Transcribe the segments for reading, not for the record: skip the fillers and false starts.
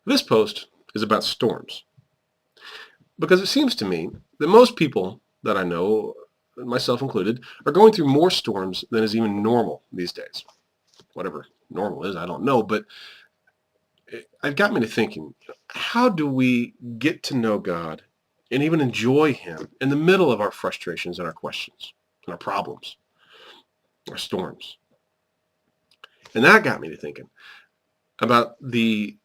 This post is about storms because it seems to me that most people that I know, myself included, are going through more storms than is even normal these days. Whatever normal is, I don't know, but it got me to thinking, how do we get to know God and even enjoy him in the middle of our frustrations and our questions and our problems, our storms? And that got me to thinking about the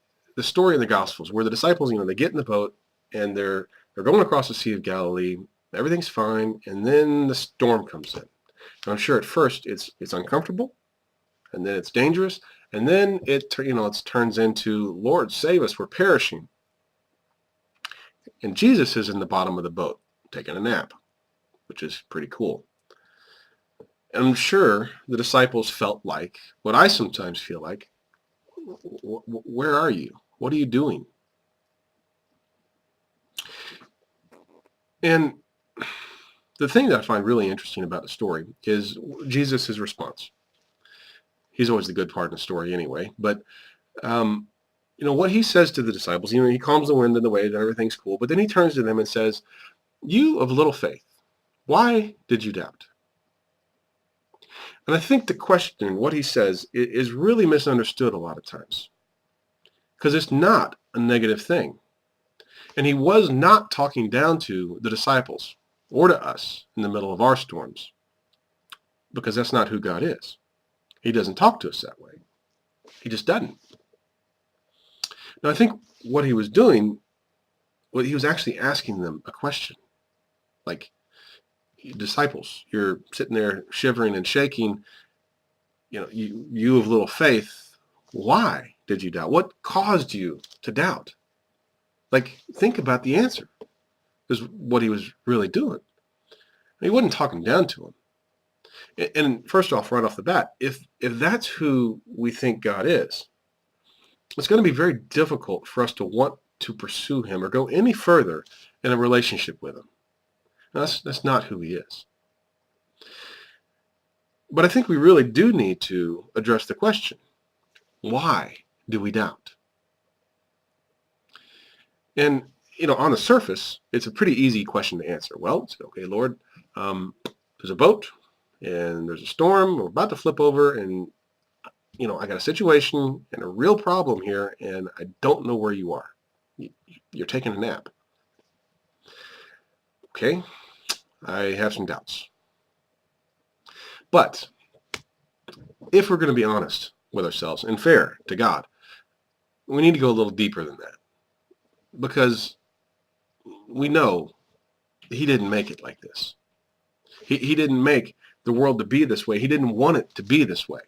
story in the Gospels where the disciples, they get in the boat and they're going across the Sea of Galilee. Everything's fine, and then the storm comes in. And I'm sure at first it's uncomfortable, and then it's dangerous, and then it turns into, Lord, save us, we're perishing. And Jesus is in the bottom of the boat taking a nap, which is pretty cool. And I'm sure the disciples felt like what I sometimes feel like. Where are you? What are you doing? And the thing that I find really interesting about the story is Jesus' response. He's always the good part in the story anyway. But, what he says to the disciples, he calms the wind and the waves and everything's cool. But then he turns to them and says, you of little faith, why did you doubt? And I think the question, what he says, is really misunderstood a lot of times. Because it's not a negative thing. And he was not talking down to the disciples or to us in the middle of our storms. Because that's not who God is. He doesn't talk to us that way. He just doesn't. Now, I think what he was doing, he was actually asking them a question. Like, disciples, you're sitting there shivering and shaking. You of little faith, why did you doubt? What caused you to doubt? Like, think about the answer, is what he was really doing. He wasn't talking down to him. And first off, right off the bat, if that's who we think God is, it's going to be very difficult for us to want to pursue him or go any further in a relationship with him. Now, that's not who he is. But I think we really do need to address the question, why do we doubt? And, on the surface, it's a pretty easy question to answer. Well, it's okay, Lord, there's a boat and there's a storm. We're about to flip over and, I got a situation and a real problem here and I don't know where you are. You're taking a nap. Okay, I have some doubts. But if we're going to be honest with ourselves and fair to God, we need to go a little deeper than that. Because we know he didn't make it like this. He didn't make the world to be this way. He didn't want it to be this way.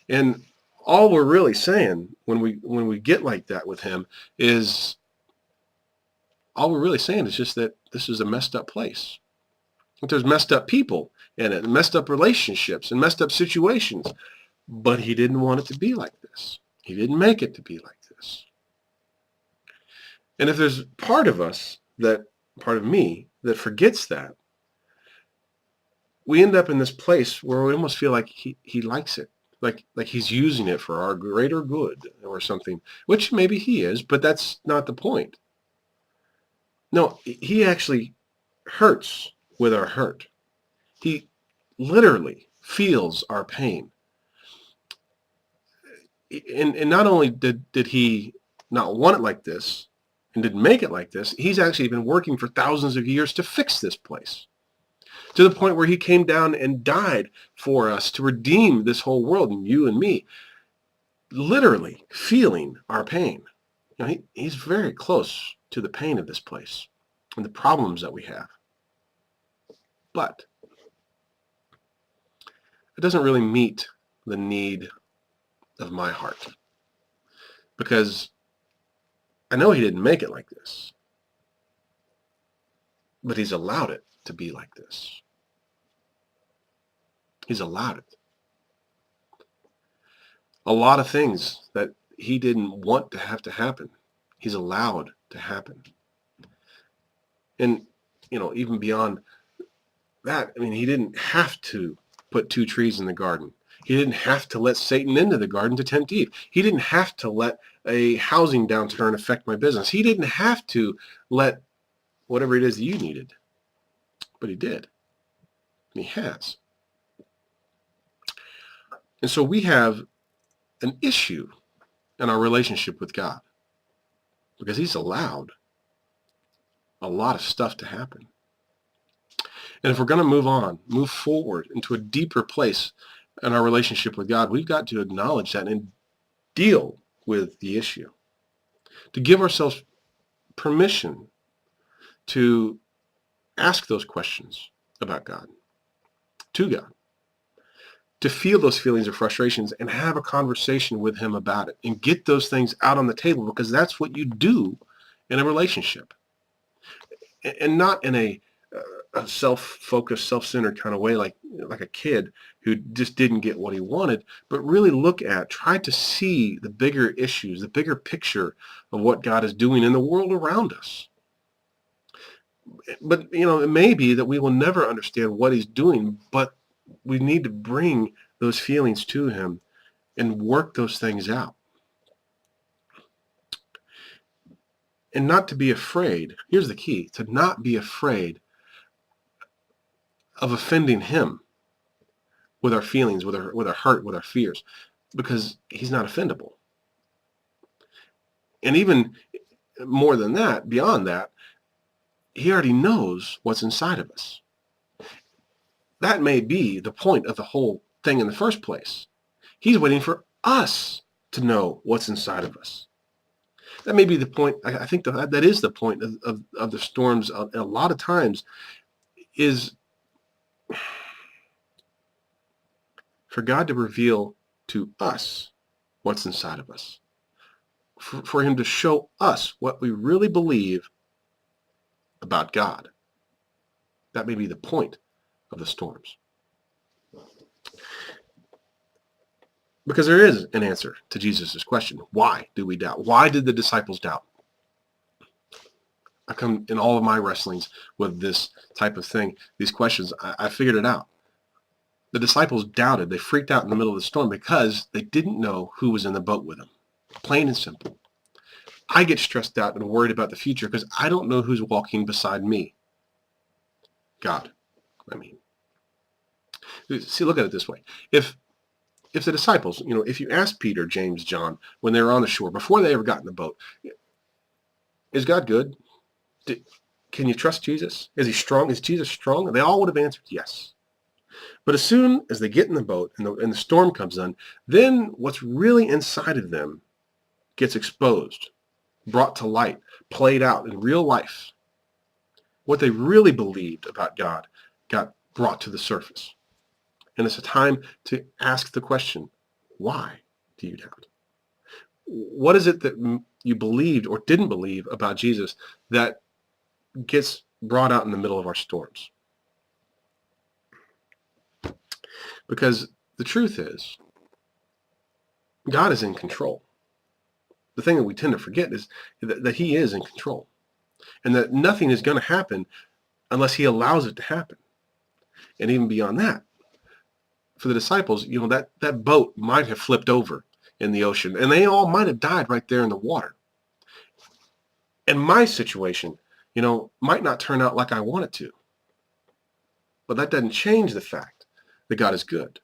And all we're really saying when we get like that with him is, all we're really saying is just that this is a messed up place. That there's messed up people in it, and messed up relationships, and messed up situations. But he didn't want it to be like this. He didn't make it to be like this. And if there's part of me, that forgets that, we end up in this place where we almost feel like he likes it. Like he's using it for our greater good or something, which maybe he is, but that's not the point. No, he actually hurts with our hurt. He literally feels our pain. And not only did he not want it like this and didn't make it like this, he's actually been working for thousands of years to fix this place. To the point where he came down and died for us to redeem this whole world, and you and me, literally feeling our pain. He's very close to the pain of this place and the problems that we have. But it doesn't really meet the need of my heart, because I know he didn't make it like this, but he's allowed it to be like this. He's allowed it. A lot of things that he didn't want to have to happen, he's allowed to happen. And, even beyond that, he didn't have to put two trees in the garden. He didn't have to let Satan into the garden to tempt Eve. He didn't have to let a housing downturn affect my business. He didn't have to let whatever it is that you needed. But he did. And he has. And so we have an issue in our relationship with God because he's allowed a lot of stuff to happen. And if we're going to move forward into a deeper place in our relationship with God, we've got to acknowledge that and deal with the issue. To give ourselves permission to ask those questions about God, to God. To feel those feelings of frustrations and have a conversation with him about it and get those things out on the table, because that's what you do in a relationship. And not in a self-focused, self-centered kind of way like a kid who just didn't get what he wanted, but really try to see the bigger issues, the bigger picture of what God is doing in the world around us. But, it may be that we will never understand what he's doing, but we need to bring those feelings to him and work those things out. And not to be afraid. Here's the key, to not be afraid of offending him with our feelings, with our hurt, with our fears, because he's not offendable. And even more than that, beyond that, he already knows what's inside of us. That may be the point of the whole thing in the first place. He's waiting for us to know what's inside of us. That may be the point. I think that is the point of the storms a lot of times, is for God to reveal to us what's inside of us. For him to show us what we really believe about God. That may be the point of the storms. Because there is an answer to Jesus' question. Why do we doubt? Why did the disciples doubt? I come in all of my wrestlings with this type of thing, these questions, I figured it out. The disciples doubted. They freaked out in the middle of the storm because they didn't know who was in the boat with them. Plain and simple. I get stressed out and worried about the future because I don't know who's walking beside me. God, See, look at it this way. If the disciples, if you ask Peter, James, John, when they were on the shore, before they ever got in the boat, is God good? Can you trust Jesus? Is he strong? Is Jesus strong? They all would have answered yes. But as soon as they get in the boat and the storm comes on, then what's really inside of them gets exposed, brought to light, played out in real life. What they really believed about God got brought to the surface. And it's a time to ask the question, why do you doubt? What is it that you believed or didn't believe about Jesus that gets brought out in the middle of our storms? Because the truth is, God is in control. The thing that we tend to forget is that he is in control. And that nothing is going to happen unless he allows it to happen. And even beyond that, for the disciples, that boat might have flipped over in the ocean, and they all might have died right there in the water. And my situation, might not turn out like I want it to. But that doesn't change the fact that God is good.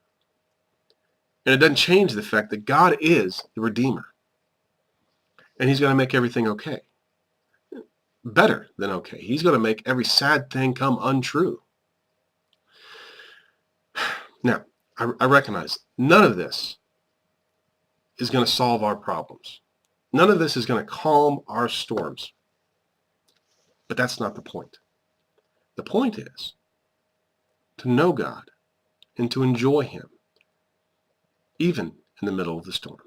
And it doesn't change the fact that God is the Redeemer. And he's going to make everything okay. Better than okay. He's going to make every sad thing come untrue. Now, I recognize none of this is going to solve our problems. None of this is going to calm our storms. But that's not the point. The point is to know God and to enjoy him, even in the middle of the storm.